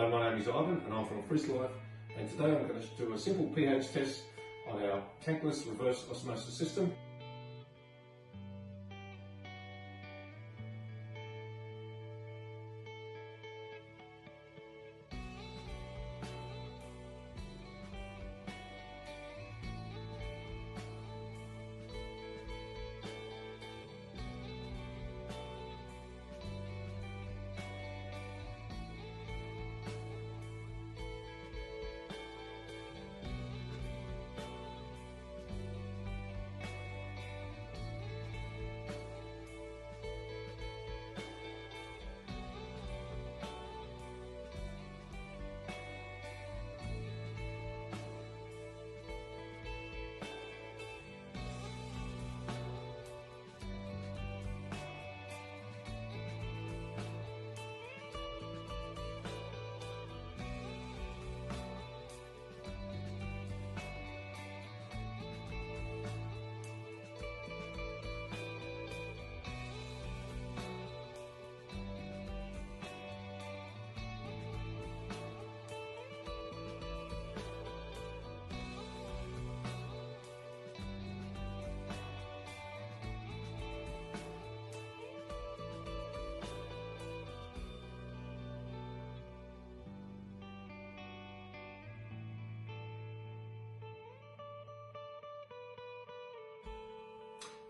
Hello, my name is Ivan and I'm from Frizzlife, and today I'm going to do a simple pH test on our tankless reverse osmosis system.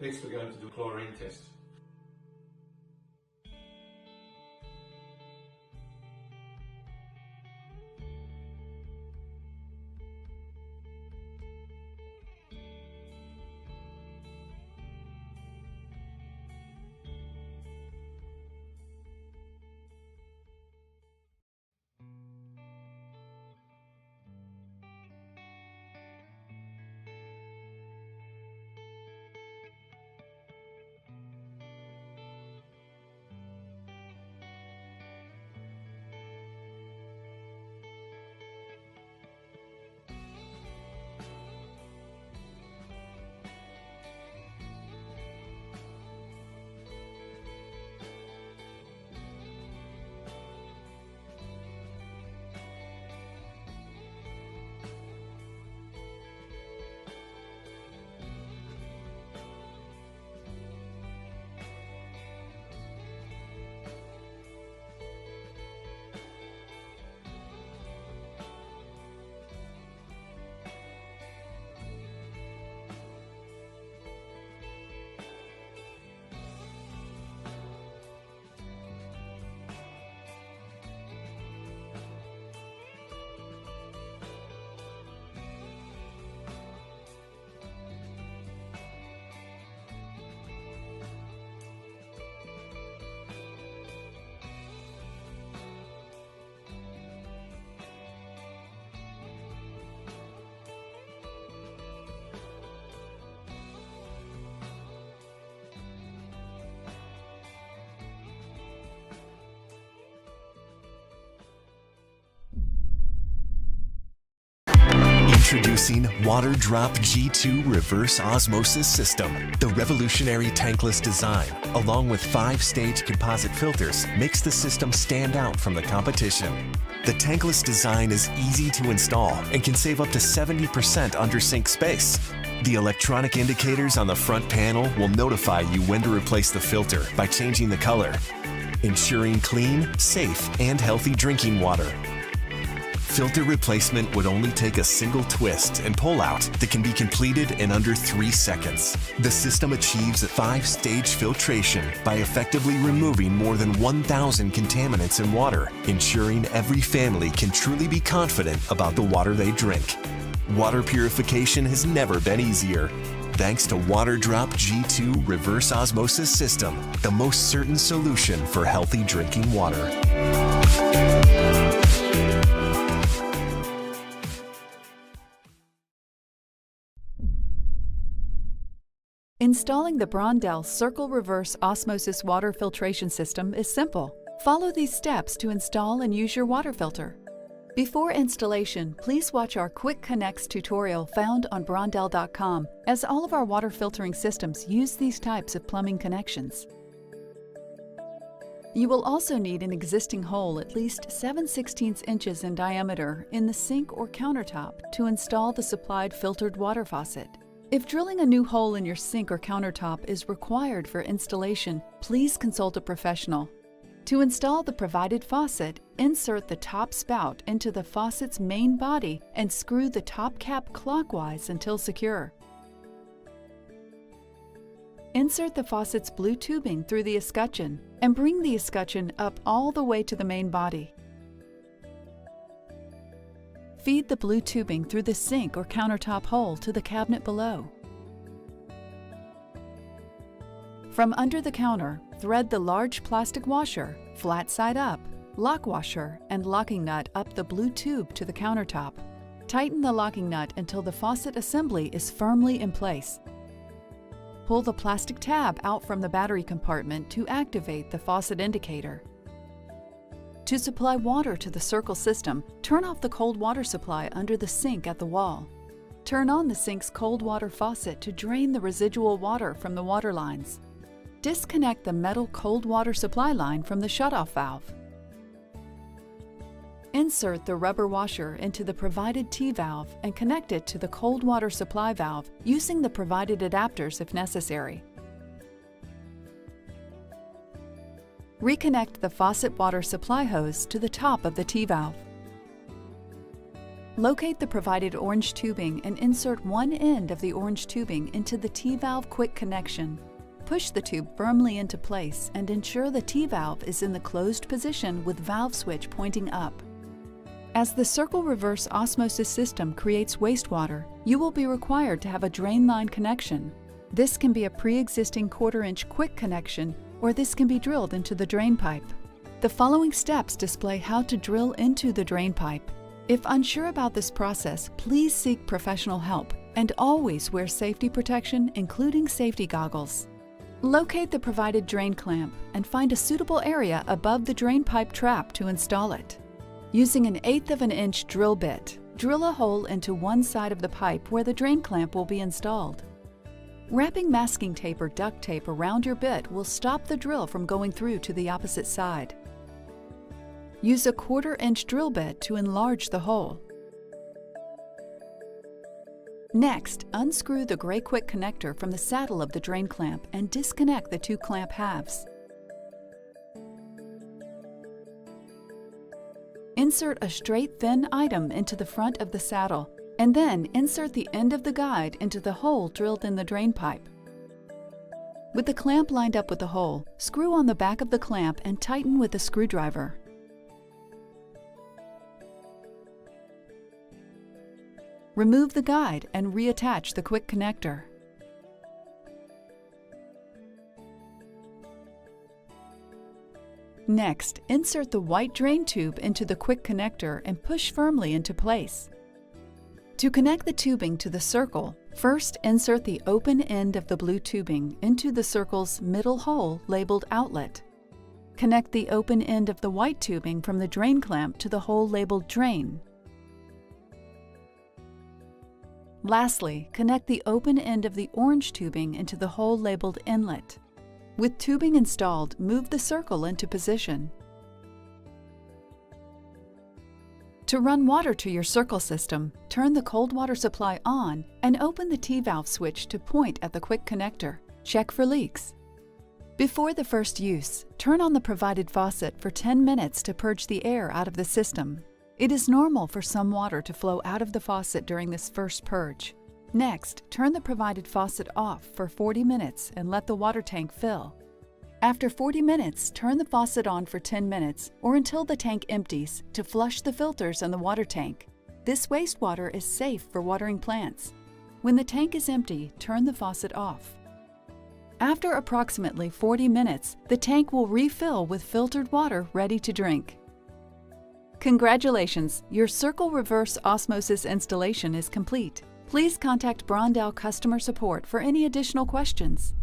Next we're going to do a chlorine test. Introducing Waterdrop G2 Reverse Osmosis System. The revolutionary tankless design, along with 5-stage composite filters, makes the system stand out from the competition. The tankless design is easy to install and can save up to 70% under sink space. The electronic indicators on the front panel will notify you when to replace the filter by changing the color, ensuring clean, safe, and healthy drinking water. Filter replacement would only take a single twist and pull out that can be completed in under 3 seconds. The system achieves a 5-stage filtration by effectively removing more than 1,000 contaminants in water, ensuring every family can truly be confident about the water they drink. Water purification has never been easier. Thanks to Waterdrop G2 Reverse Osmosis System, the most certain solution for healthy drinking water. Installing the Brondell Circle Reverse Osmosis Water Filtration System is simple. Follow these steps to install and use your water filter. Before installation, please watch our Quick Connects tutorial found on Brondell.com, as all of our water filtering systems use these types of plumbing connections. You will also need an existing hole at least 7/16 inches in diameter in the sink or countertop to install the supplied filtered water faucet. If drilling a new hole in your sink or countertop is required for installation, please consult a professional. To install the provided faucet, insert the top spout into the faucet's main body and screw the top cap clockwise until secure. Insert the faucet's blue tubing through the escutcheon and bring the escutcheon up all the way to the main body. Feed the blue tubing through the sink or countertop hole to the cabinet below. From under the counter, thread the large plastic washer, flat side up, lock washer, and locking nut up the blue tube to the countertop. Tighten the locking nut until the faucet assembly is firmly in place. Pull the plastic tab out from the battery compartment to activate the faucet indicator. To supply water to the circle system, turn off the cold water supply under the sink at the wall. Turn on the sink's cold water faucet to drain the residual water from the water lines. Disconnect the metal cold water supply line from the shutoff valve. Insert the rubber washer into the provided T-valve and connect it to the cold water supply valve using the provided adapters if necessary. Reconnect the faucet water supply hose to the top of the T-valve. Locate the provided orange tubing and insert one end of the orange tubing into the T-valve quick connection. Push the tube firmly into place and ensure the T-valve is in the closed position with valve switch pointing up. As the circle reverse osmosis system creates wastewater, you will be required to have a drain line connection. This can be a pre-existing 1/4 inch quick connection, or this can be drilled into the drain pipe. The following steps display how to drill into the drain pipe. If unsure about this process, please seek professional help and always wear safety protection, including safety goggles. Locate the provided drain clamp and find a suitable area above the drain pipe trap to install it. Using an 1/8 of an inch drill bit, drill a hole into one side of the pipe where the drain clamp will be installed. Wrapping masking tape or duct tape around your bit will stop the drill from going through to the opposite side. Use a 1/4 inch drill bit to enlarge the hole. Next, unscrew the gray quick connector from the saddle of the drain clamp and disconnect the 2 clamp halves. Insert a straight thin item into the front of the saddle, and then insert the end of the guide into the hole drilled in the drain pipe. With the clamp lined up with the hole, screw on the back of the clamp and tighten with a screwdriver. Remove the guide and reattach the quick connector. Next, insert the white drain tube into the quick connector and push firmly into place. To connect the tubing to the circle, first insert the open end of the blue tubing into the circle's middle hole labeled outlet. Connect the open end of the white tubing from the drain clamp to the hole labeled drain. Lastly, connect the open end of the orange tubing into the hole labeled inlet. With tubing installed, move the circle into position. To run water to your circle system, turn the cold water supply on and open the T-valve switch to point at the quick connector. Check for leaks. Before the first use, turn on the provided faucet for 10 minutes to purge the air out of the system. It is normal for some water to flow out of the faucet during this first purge. Next, turn the provided faucet off for 40 minutes and let the water tank fill. After 40 minutes, turn the faucet on for 10 minutes or until the tank empties to flush the filters and the water tank. This wastewater is safe for watering plants. When the tank is empty, turn the faucet off. After approximately 40 minutes, the tank will refill with filtered water ready to drink. Congratulations! Your circle reverse osmosis installation is complete. Please contact Brondell customer support for any additional questions.